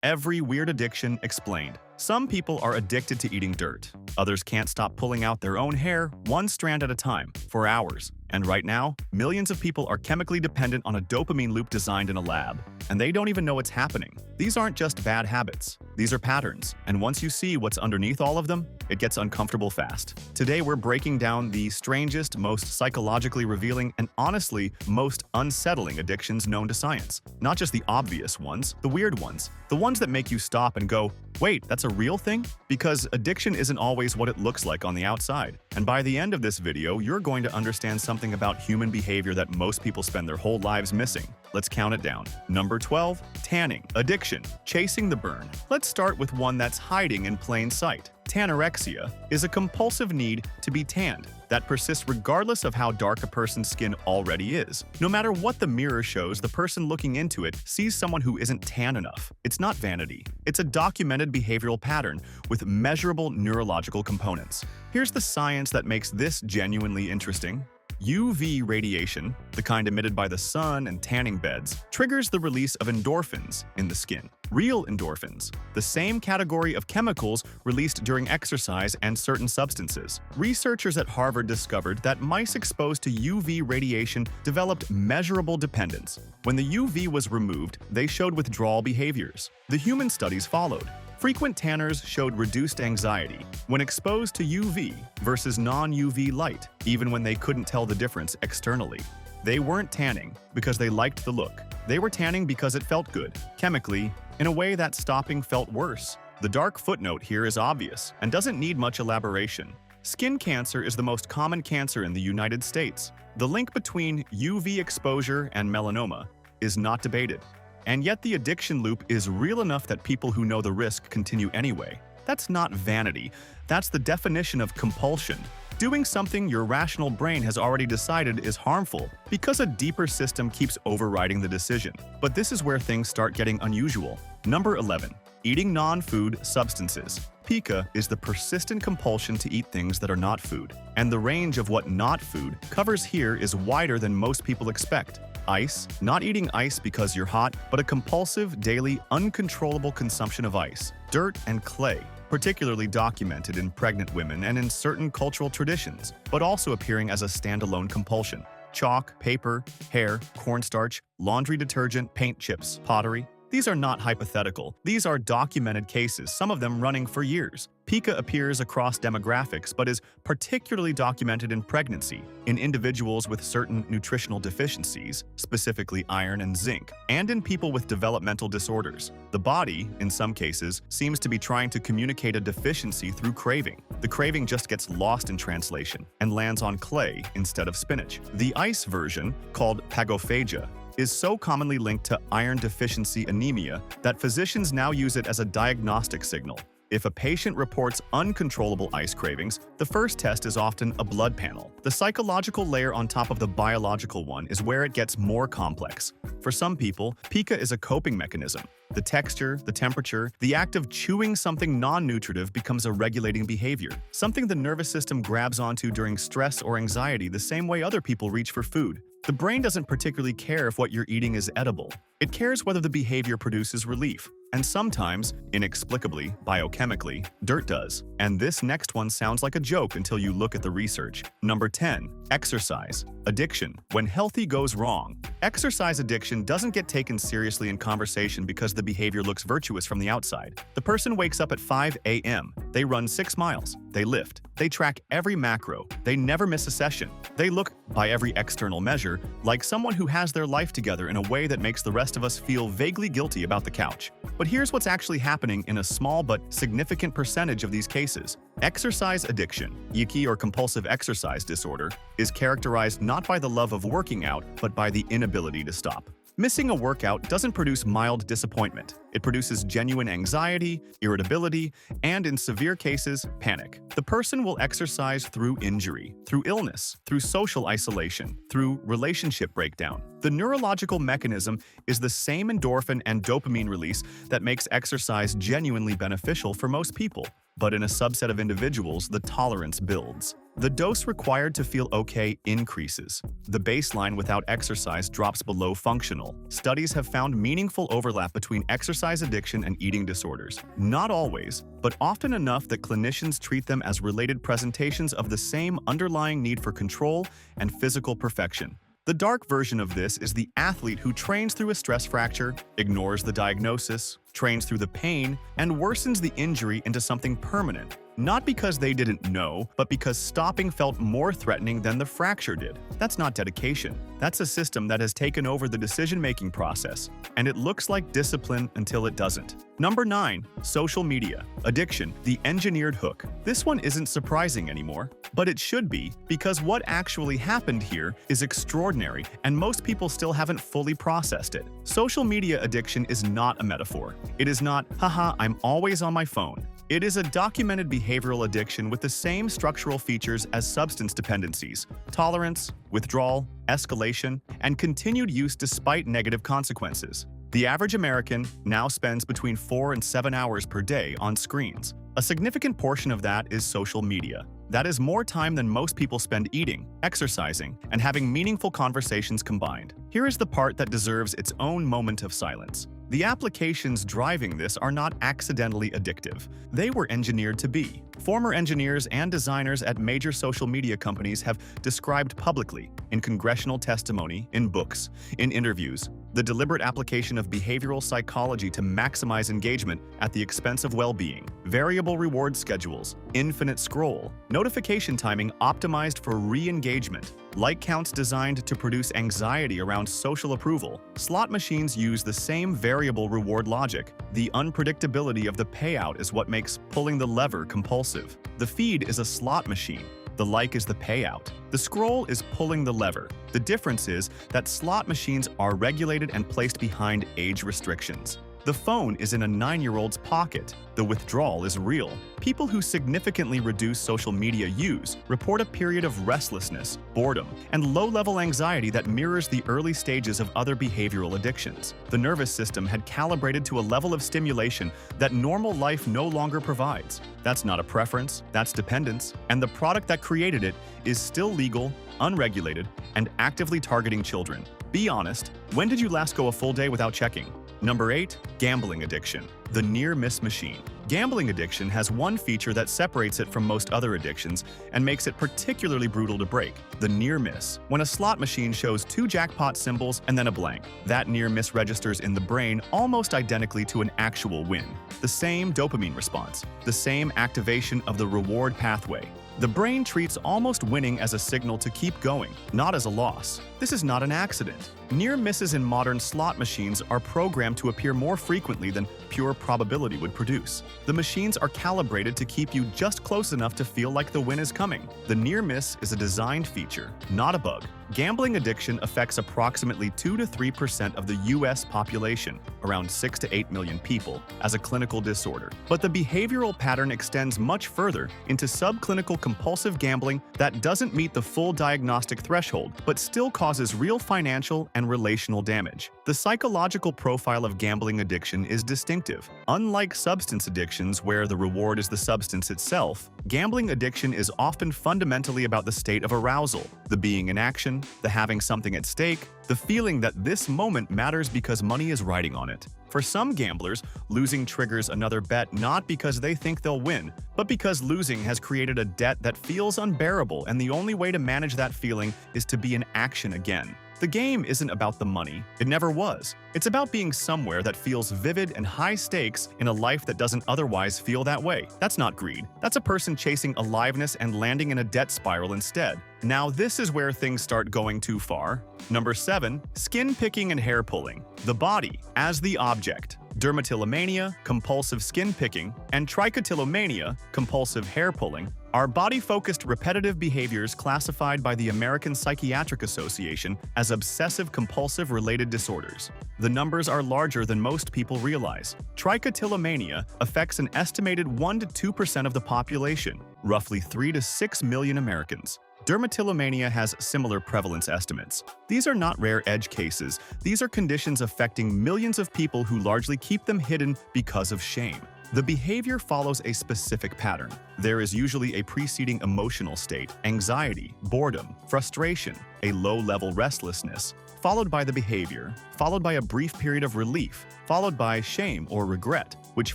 Every weird addiction explained. Some people are addicted to eating dirt. Others can't stop pulling out their own hair, one strand at a time, for hours. And right now, millions of people are chemically dependent on a dopamine loop designed in a lab. And they don't even know it's happening. These aren't just bad habits. These are patterns. And once you see what's underneath all of them, it gets uncomfortable fast. Today, we're breaking down the strangest, most psychologically revealing, and honestly, most unsettling addictions known to science. Not just the obvious ones, the weird ones. The ones that make you stop and go, wait, that's a real thing? Because addiction isn't always what it looks like on the outside. And by the end of this video, you're going to understand something about human behavior that most people spend their whole lives missing. Let's count it down. Number 12, tanning, addiction, chasing the burn. Let's start with one that's hiding in plain sight. Tannorexia is a compulsive need to be tanned that persists regardless of how dark a person's skin already is. No matter what the mirror shows, the person looking into it sees someone who isn't tan enough. It's not vanity. It's a documented behavioral pattern with measurable neurological components. Here's the science that makes this genuinely interesting. UV radiation, the kind emitted by the sun and tanning beds, triggers the release of endorphins in the skin. Real endorphins, the same category of chemicals released during exercise and certain substances. Researchers at Harvard discovered that mice exposed to UV radiation developed measurable dependence. When the UV was removed, they showed withdrawal behaviors. The human studies followed. Frequent tanners showed reduced anxiety when exposed to UV versus non-UV light, even when they couldn't tell the difference externally. They weren't tanning because they liked the look. They were tanning because it felt good, chemically, in a way that stopping felt worse. The dark footnote here is obvious and doesn't need much elaboration. Skin cancer is the most common cancer in the United States. The link between UV exposure and melanoma is not debated. And yet the addiction loop is real enough that people who know the risk continue anyway. That's not vanity. That's the definition of compulsion. Doing something your rational brain has already decided is harmful because a deeper system keeps overriding the decision. But this is where things start getting unusual. Number 11. Eating non-food substances. Pica is the persistent compulsion to eat things that are not food. And the range of what not food covers here is wider than most people expect. Ice, not eating ice because you're hot, but a compulsive, daily, uncontrollable consumption of ice. Dirt and clay, particularly documented in pregnant women and in certain cultural traditions, but also appearing as a standalone compulsion. Chalk, paper, hair, cornstarch, laundry detergent, paint chips, pottery. These are not hypothetical. These are documented cases, some of them running for years. Pica appears across demographics but is particularly documented in pregnancy, in individuals with certain nutritional deficiencies, specifically iron and zinc, and in people with developmental disorders. The body, in some cases, seems to be trying to communicate a deficiency through craving. The craving just gets lost in translation and lands on clay instead of spinach. The ice version, called pagophagia, is so commonly linked to iron deficiency anemia that physicians now use it as a diagnostic signal. If a patient reports uncontrollable ice cravings, the first test is often a blood panel. The psychological layer on top of the biological one is where it gets more complex. For some people, pica is a coping mechanism. The texture, the temperature, the act of chewing something non-nutritive becomes a regulating behavior, something the nervous system grabs onto during stress or anxiety the same way other people reach for food. The brain doesn't particularly care if what you're eating is edible. It cares whether the behavior produces relief. And sometimes, inexplicably, biochemically, dirt does. And this next one sounds like a joke until you look at the research. Number 10. Exercise. Addiction. When healthy goes wrong. Exercise addiction doesn't get taken seriously in conversation because the behavior looks virtuous from the outside. The person wakes up at 5 a.m. They run 6 miles. They lift. They track every macro. They never miss a session. They look, by every external measure, like someone who has their life together in a way that makes the rest of us feel vaguely guilty about the couch. But here's what's actually happening in a small but significant percentage of these cases. Exercise addiction, yuki or compulsive exercise disorder, is characterized not by the love of working out, but by the inability to stop. Missing a workout doesn't produce mild disappointment. It produces genuine anxiety, irritability, and in severe cases, panic. The person will exercise through injury, through illness, through social isolation, through relationship breakdown. The neurological mechanism is the same endorphin and dopamine release that makes exercise genuinely beneficial for most people. But in a subset of individuals, the tolerance builds. the dose required to feel okay increases. The baseline without exercise drops below functional. Studies have found meaningful overlap between exercise addiction and eating disorders. Not always, but often enough that clinicians treat them as related presentations of the same underlying need for control and physical perfection. The dark version of this is the athlete who trains through a stress fracture, ignores the diagnosis, trains through the pain, and worsens the injury into something permanent. Not because they didn't know, but because stopping felt more threatening than the fracture did. That's not dedication. That's a system that has taken over the decision-making process, and it looks like discipline until it doesn't. Number 9. Social media. Addiction, the engineered hook. This one isn't surprising anymore, but it should be, because what actually happened here is extraordinary, and most people still haven't fully processed it. Social media addiction is not a metaphor. It is not, haha, I'm always on my phone. It is a documented behavioral addiction with the same structural features as substance dependencies: tolerance, withdrawal, escalation, and continued use despite negative consequences. The average American now spends between 4 and 7 hours per day on screens. A significant portion of that is social media. That is more time than most people spend eating, exercising, and having meaningful conversations combined. Here is the part that deserves its own moment of silence. The applications driving this are not accidentally addictive. They were engineered to be. Former engineers and designers at major social media companies have described publicly, in congressional testimony, in books, in interviews, the deliberate application of behavioral psychology to maximize engagement at the expense of well-being, variable reward schedules, infinite scroll, notification timing optimized for re-engagement, like counts designed to produce anxiety around social approval. Slot machines use the same variable reward logic. The unpredictability of the payout is what makes pulling the lever compulsive. The feed is a slot machine. The like is the payout. The scroll is pulling the lever. The difference is that slot machines are regulated and placed behind age restrictions. The phone is in a 9-year-old's pocket. The withdrawal is real. People who significantly reduce social media use report a period of restlessness, boredom, and low-level anxiety that mirrors the early stages of other behavioral addictions. The nervous system had calibrated to a level of stimulation that normal life no longer provides. That's not a preference, that's dependence, and the product that created it is still legal, unregulated, and actively targeting children. Be honest, when did you last go a full day without checking? Number 8. Gambling addiction. The near-miss machine. Gambling addiction has one feature that separates it from most other addictions and makes it particularly brutal to break: the near-miss. When a slot machine shows 2 jackpot symbols and then a blank, that near-miss registers in the brain almost identically to an actual win. The same dopamine response, the same activation of the reward pathway. The brain treats almost winning as a signal to keep going, not as a loss. This is not an accident. Near misses in modern slot machines are programmed to appear more frequently than pure probability would produce. The machines are calibrated to keep you just close enough to feel like the win is coming. The near miss is a designed feature, not a bug. Gambling addiction affects approximately 2 to 3% of the US population, around 6 to 8 million people, as a clinical disorder. But the behavioral pattern extends much further into subclinical compulsive gambling that doesn't meet the full diagnostic threshold, but still causes real financial and relational damage. The psychological profile of gambling addiction is distinctive. Unlike substance addictions where the reward is the substance itself, gambling addiction is often fundamentally about the state of arousal, the being in action, the having something at stake, the feeling that this moment matters because money is riding on it. For some gamblers, losing triggers another bet not because they think they'll win, but because losing has created a debt that feels unbearable, and the only way to manage that feeling is to be in action again. The game isn't about the money. It never was. It's about being somewhere that feels vivid and high stakes in a life that doesn't otherwise feel that way. That's not greed. That's a person chasing aliveness and landing in a debt spiral instead. Now this is where things start going too far. Number 7. Skin picking and hair pulling. The body as the object. Dermatillomania, compulsive skin picking, and trichotillomania, compulsive hair pulling, are body-focused repetitive behaviors classified by the American Psychiatric Association as obsessive-compulsive related disorders. The numbers are larger than most people realize. Trichotillomania affects an estimated 1 to 2% of the population, roughly 3 to 6 million Americans. Dermatillomania has similar prevalence estimates. These are not rare edge cases. These are conditions affecting millions of people who largely keep them hidden because of shame. The behavior follows a specific pattern. There is usually a preceding emotional state, anxiety, boredom, frustration, a low-level restlessness, followed by the behavior, followed by a brief period of relief, followed by shame or regret, which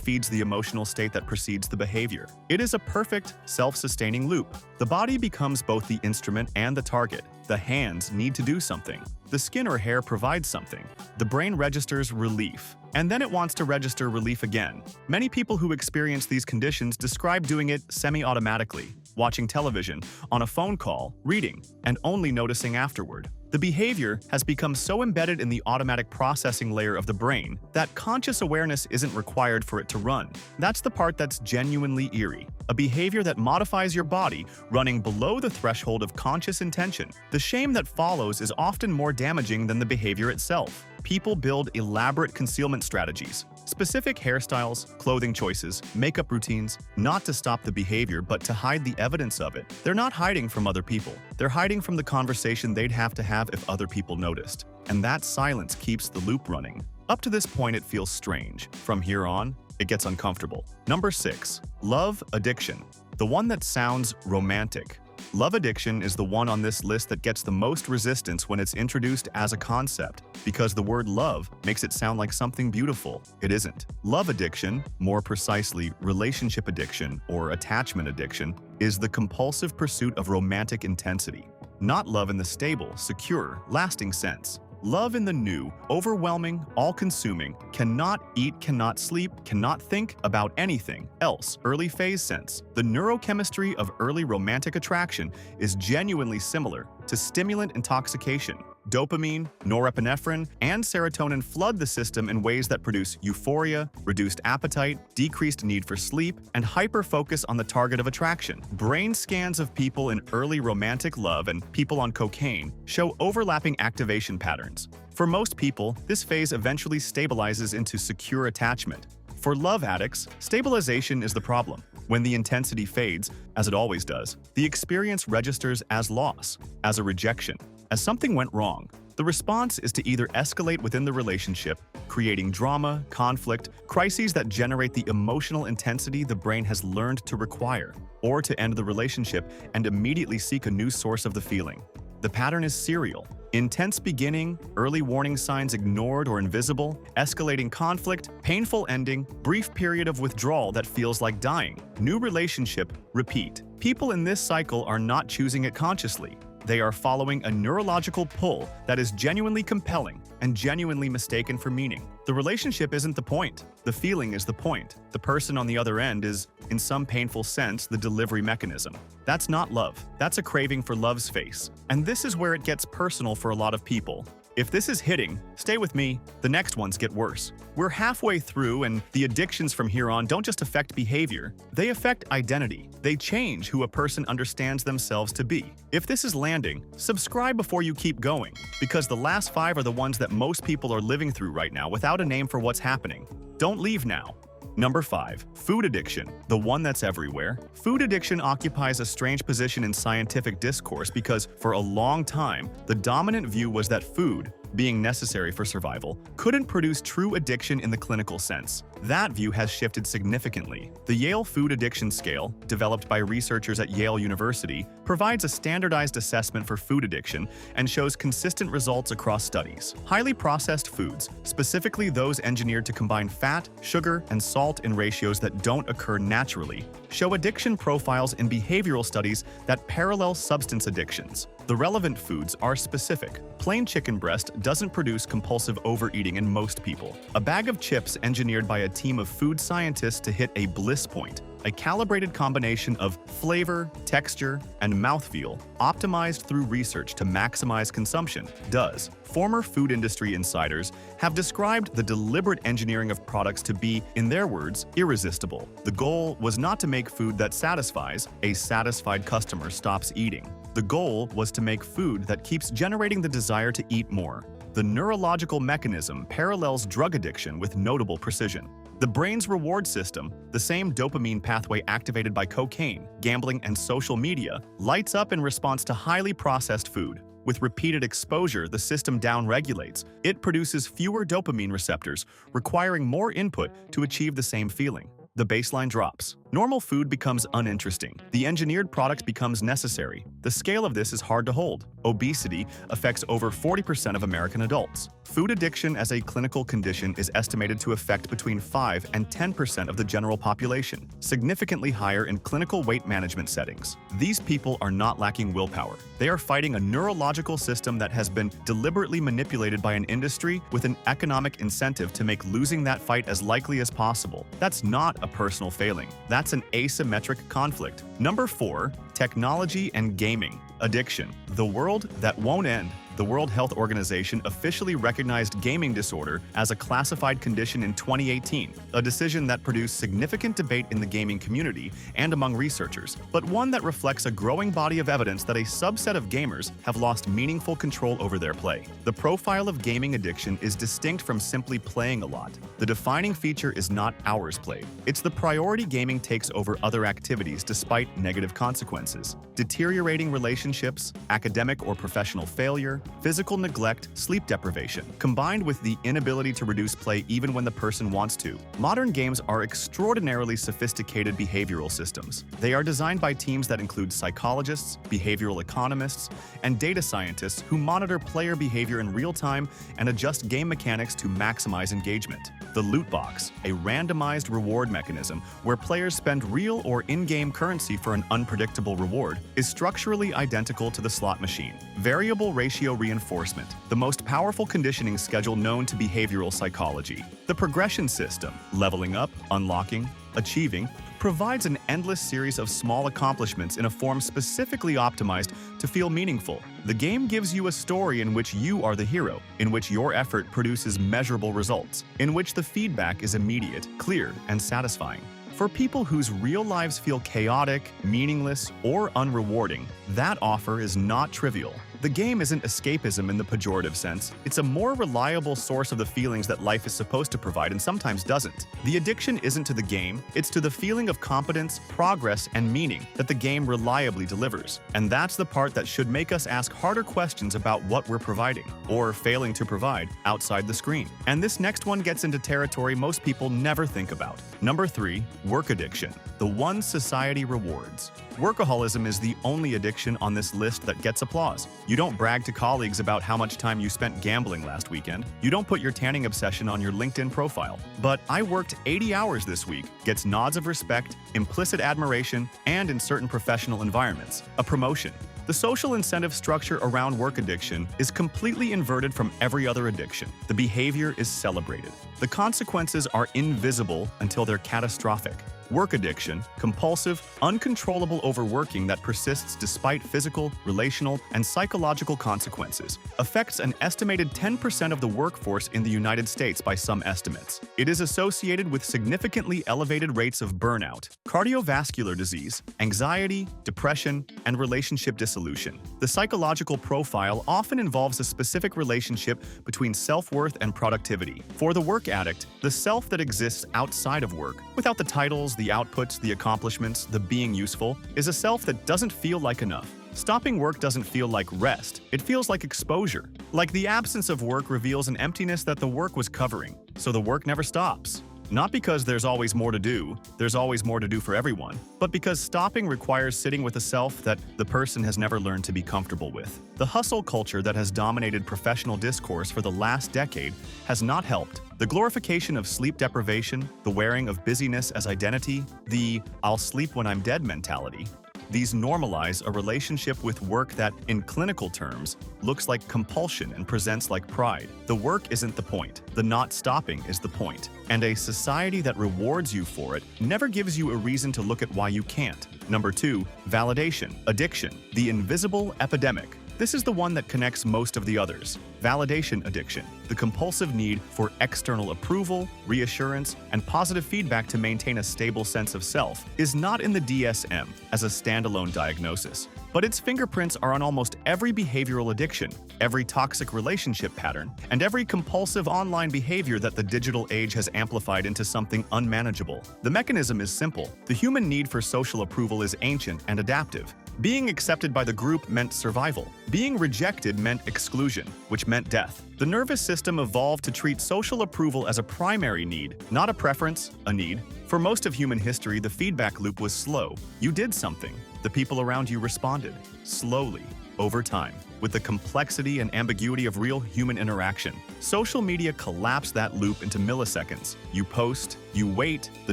feeds the emotional state that precedes the behavior. It is a perfect, self-sustaining loop. The body becomes both the instrument and the target. The hands need to do something. The skin or hair provides something. The brain registers relief, and then it wants to register relief again. Many people who experience these conditions describe doing it semi-automatically, watching television, on a phone call, reading, and only noticing afterward. The behavior has become so embedded in the automatic processing layer of the brain that conscious awareness isn't required for it to run. That's the part that's genuinely eerie. A behavior that modifies your body, running below the threshold of conscious intention. The shame that follows is often more damaging than the behavior itself. People build elaborate concealment strategies, specific hairstyles, clothing choices, makeup routines, not to stop the behavior but to hide the evidence of it. They're not hiding from other people. They're hiding from the conversation they'd have to have if other people noticed. And that silence keeps the loop running. Up to this point, it feels strange. From here on, it gets uncomfortable. Number 6. Love addiction. The one that sounds romantic. Love addiction is the one on this list that gets the most resistance when it's introduced as a concept, because the word love makes it sound like something beautiful. It isn't. Love addiction, more precisely relationship addiction or attachment addiction, is the compulsive pursuit of romantic intensity. Not love in the stable, secure, lasting sense. Love in the new, overwhelming, all-consuming, cannot eat, cannot sleep, cannot think about anything else, early phase sense. The neurochemistry of early romantic attraction is genuinely similar to stimulant intoxication. Dopamine, norepinephrine, and serotonin flood the system in ways that produce euphoria, reduced appetite, decreased need for sleep, and hyper-focus on the target of attraction. Brain scans of people in early romantic love and people on cocaine show overlapping activation patterns. For most people, this phase eventually stabilizes into secure attachment. For love addicts, stabilization is the problem. When the intensity fades, as it always does, the experience registers as loss, as a rejection, as something went wrong. The response is to either escalate within the relationship, creating drama, conflict, crises that generate the emotional intensity the brain has learned to require, or to end the relationship and immediately seek a new source of the feeling. The pattern is serial. Intense beginning, early warning signs ignored or invisible, escalating conflict, painful ending, brief period of withdrawal that feels like dying. New relationship, repeat. People in this cycle are not choosing it consciously. They are following a neurological pull that is genuinely compelling and genuinely mistaken for meaning. The relationship isn't the point. The feeling is the point. The person on the other end is, in some painful sense, the delivery mechanism. That's not love. That's a craving for love's face. And this is where it gets personal for a lot of people. If this is hitting, stay with me, the next ones get worse. We're halfway through, and the addictions from here on don't just affect behavior, they affect identity. They change who a person understands themselves to be. If this is landing, subscribe before you keep going, because the last 5 are the ones that most people are living through right now without a name for what's happening. Don't leave now. Number 5. Food addiction, the one that's everywhere. Food addiction occupies a strange position in scientific discourse because, for a long time, the dominant view was that food, being necessary for survival, couldn't produce true addiction in the clinical sense. That view has shifted significantly. The Yale Food Addiction Scale, developed by researchers at Yale University, provides a standardized assessment for food addiction and shows consistent results across studies. Highly processed foods, specifically those engineered to combine fat, sugar, and salt in ratios that don't occur naturally, show addiction profiles in behavioral studies that parallel substance addictions. The relevant foods are specific. Plain chicken breast doesn't produce compulsive overeating in most people. A bag of chips engineered by a team of food scientists to hit a bliss point, a calibrated combination of flavor, texture, and mouthfeel, optimized through research to maximize consumption, does. Former food industry insiders have described the deliberate engineering of products to be, in their words, irresistible. The goal was not to make food that satisfies, a satisfied customer stops eating. The goal was to make food that keeps generating the desire to eat more. The neurological mechanism parallels drug addiction with notable precision. The brain's reward system, the same dopamine pathway activated by cocaine, gambling, and social media, lights up in response to highly processed food. With repeated exposure, the system downregulates. It produces fewer dopamine receptors, requiring more input to achieve the same feeling. the baseline drops. Normal food becomes uninteresting. The engineered product becomes necessary. The scale of this is hard to hold. Obesity affects over 40% of American adults. Food addiction as a clinical condition is estimated to affect between 5 and 10% of the general population, significantly higher in clinical weight management settings. These people are not lacking willpower. They are fighting a neurological system that has been deliberately manipulated by an industry with an economic incentive to make losing that fight as likely as possible. That's not a personal failing. That's an asymmetric conflict. Number 4, technology and gaming. Addiction. The world that won't end. The World Health Organization officially recognized gaming disorder as a classified condition in 2018, a decision that produced significant debate in the gaming community and among researchers, but one that reflects a growing body of evidence that a subset of gamers have lost meaningful control over their play. The profile of gaming addiction is distinct from simply playing a lot. The defining feature is not hours played. It's the priority gaming takes over other activities despite negative consequences. Deteriorating relationships, academic or professional failure, physical neglect, sleep deprivation, combined with the inability to reduce play even when the person wants to. Modern games are extraordinarily sophisticated behavioral systems. They are designed by teams that include psychologists, behavioral economists, and data scientists who monitor player behavior in real time and adjust game mechanics to maximize engagement. The loot box, a randomized reward mechanism where players spend real or in-game currency for an unpredictable reward, is structurally identical to the slot machine. Variable ratio reinforcement, the most powerful conditioning schedule known to behavioral psychology. The progression system, leveling up, unlocking, achieving, provides an endless series of small accomplishments in a form specifically optimized to feel meaningful. The game gives you a story in which you are the hero, in which your effort produces measurable results, in which the feedback is immediate, clear, and satisfying. For people whose real lives feel chaotic, meaningless, or unrewarding, that offer is not trivial. The game isn't escapism in the pejorative sense. It's a more reliable source of the feelings that life is supposed to provide and sometimes doesn't. The addiction isn't to the game, it's to the feeling of competence, progress, and meaning that the game reliably delivers. And that's the part that should make us ask harder questions about what we're providing, or failing to provide, outside the screen. And this next one gets into territory most people never think about. Number 3, work addiction. The one society rewards. Workaholism is the only addiction on this list that gets applause. You don't brag to colleagues about how much time you spent gambling last weekend. You don't put your tanning obsession on your LinkedIn profile. But I worked 80 hours this week gets nods of respect, implicit admiration, and in certain professional environments, a promotion. The social incentive structure around work addiction is completely inverted from every other addiction. The behavior is celebrated. The consequences are invisible until they're catastrophic. Work addiction, compulsive, uncontrollable overworking that persists despite physical, relational, and psychological consequences, affects an estimated 10% of the workforce in the United States by some estimates. It is associated with significantly elevated rates of burnout, cardiovascular disease, anxiety, depression, and relationship dissolution. The psychological profile often involves a specific relationship between self-worth and productivity. For the work addict, the self that exists outside of work, without the titles, the outputs, the accomplishments, the being useful, is a self that doesn't feel like enough. Stopping work doesn't feel like rest, it feels like exposure. Like the absence of work reveals an emptiness that the work was covering, so the work never stops. Not because there's always more to do for everyone, but because stopping requires sitting with a self that the person has never learned to be comfortable with. The hustle culture that has dominated professional discourse for the last decade has not helped. The glorification of sleep deprivation, the wearing of busyness as identity, the "I'll sleep when I'm dead" mentality, these normalize a relationship with work that, in clinical terms, looks like compulsion and presents like pride. The work isn't the point. The not stopping is the point. And a society that rewards you for it never gives you a reason to look at why you can't. Number 2, validation, addiction, the invisible epidemic. This is the one that connects most of the others. Validation addiction, the compulsive need for external approval, reassurance, and positive feedback to maintain a stable sense of self, is not in the DSM as a standalone diagnosis. But its fingerprints are on almost every behavioral addiction, every toxic relationship pattern, and every compulsive online behavior that the digital age has amplified into something unmanageable. The mechanism is simple. The human need for social approval is ancient and adaptive. Being accepted by the group meant survival. Being rejected meant exclusion, which meant death. The nervous system evolved to treat social approval as a primary need, not a preference, a need. For most of human history, the feedback loop was slow. You did something. The people around you responded. Slowly, over time. With the complexity and ambiguity of real human interaction, social media collapsed that loop into milliseconds. You post, you wait, the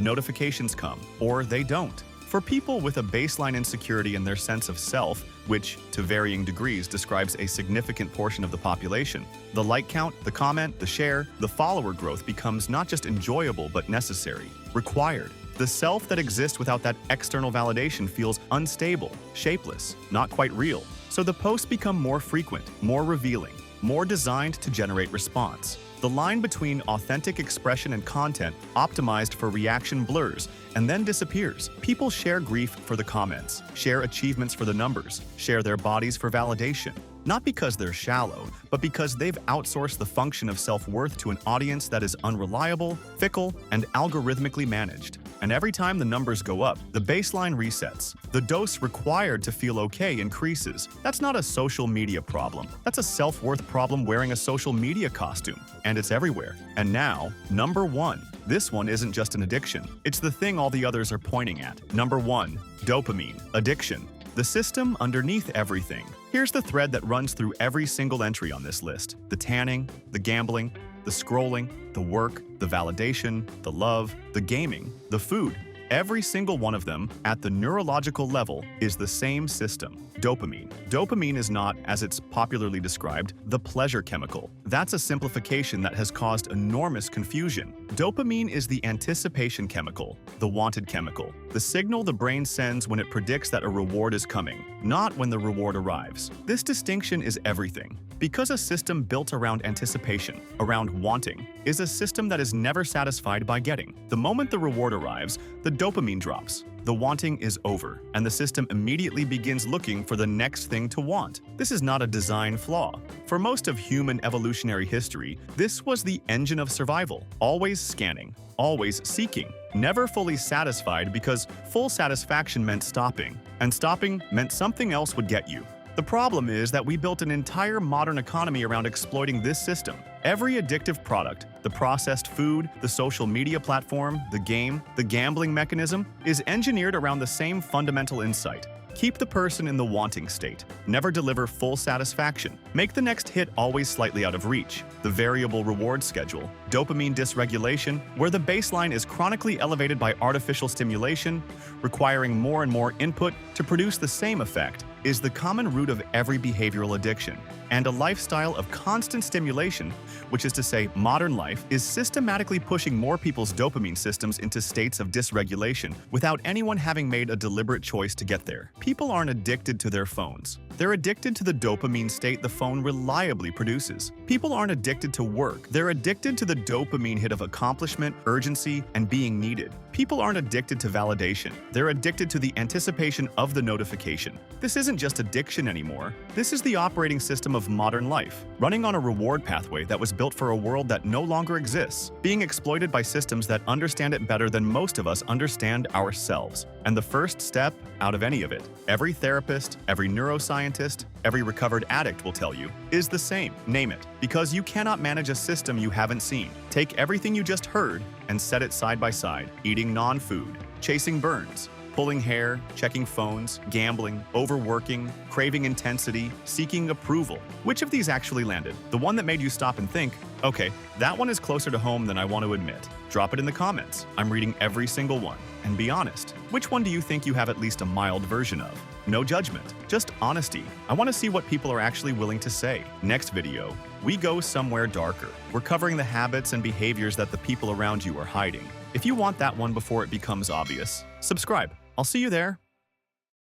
notifications come, or they don't. For people with a baseline insecurity in their sense of self, which, to varying degrees, describes a significant portion of the population, the like count, the comment, the share, the follower growth becomes not just enjoyable but necessary, required. The self that exists without that external validation feels unstable, shapeless, not quite real. So the posts become more frequent, more revealing, more designed to generate response. The line between authentic expression and content optimized for reaction blurs and then disappears. People share grief for the comments, share achievements for the numbers, share their bodies for validation. Not because they're shallow, but because they've outsourced the function of self-worth to an audience that is unreliable, fickle, and algorithmically managed. And every time the numbers go up, the baseline resets. The dose required to feel okay increases. That's not a social media problem. That's a self-worth problem wearing a social media costume. And it's everywhere. And now, number 1. This one isn't just an addiction. It's the thing all the others are pointing at. Number 1. Dopamine. Addiction. The system underneath everything. Here's the thread that runs through every single entry on this list. The tanning, the gambling, the scrolling, the work, the validation, the love, the gaming, the food. Every single one of them, at the neurological level, is the same system. Dopamine. Dopamine is not, as it's popularly described, the pleasure chemical. That's a simplification that has caused enormous confusion. Dopamine is the anticipation chemical, the wanted chemical, the signal the brain sends when it predicts that a reward is coming, not when the reward arrives. This distinction is everything. Because a system built around anticipation, around wanting, is a system that is never satisfied by getting. The moment the reward arrives, the dopamine drops. The wanting is over, and the system immediately begins looking for the next thing to want. This is not a design flaw. For most of human evolutionary history, this was the engine of survival, always scanning, always seeking, never fully satisfied because full satisfaction meant stopping, and stopping meant something else would get you. The problem is that we built an entire modern economy around exploiting this system. Every addictive product, the processed food, the social media platform, the game, the gambling mechanism, is engineered around the same fundamental insight. Keep the person in the wanting state. Never deliver full satisfaction. Make the next hit always slightly out of reach. The variable reward schedule. Dopamine dysregulation, where the baseline is chronically elevated by artificial stimulation, requiring more and more input to produce the same effect, is the common root of every behavioral addiction. And a lifestyle of constant stimulation, which is to say modern life, is systematically pushing more people's dopamine systems into states of dysregulation without anyone having made a deliberate choice to get there. People aren't addicted to their phones. They're addicted to the dopamine state the phone reliably produces. People aren't addicted to work. They're addicted to the dopamine hit of accomplishment, urgency, and being needed. People aren't addicted to validation. They're addicted to the anticipation of the notification. This isn't just addiction anymore. This is the operating system of modern life, running on a reward pathway that was built for a world that no longer exists, being exploited by systems that understand it better than most of us understand ourselves. And the first step out of any of it, every therapist, every neuroscientist, every recovered addict will tell you, is the same. Name it. Because you cannot manage a system you haven't seen. Take everything you just heard and set it side by side. Eating non-food, chasing burns, pulling hair, checking phones, gambling, overworking, craving intensity, seeking approval. Which of these actually landed? The one that made you stop and think, okay, that one is closer to home than I want to admit. Drop it in the comments. I'm reading every single one. And be honest, which one do you think you have at least a mild version of? No judgment, just honesty. I want to see what people are actually willing to say. Next video, we go somewhere darker. We're covering the habits and behaviors that the people around you are hiding. If you want that one before it becomes obvious, subscribe. I'll see you there.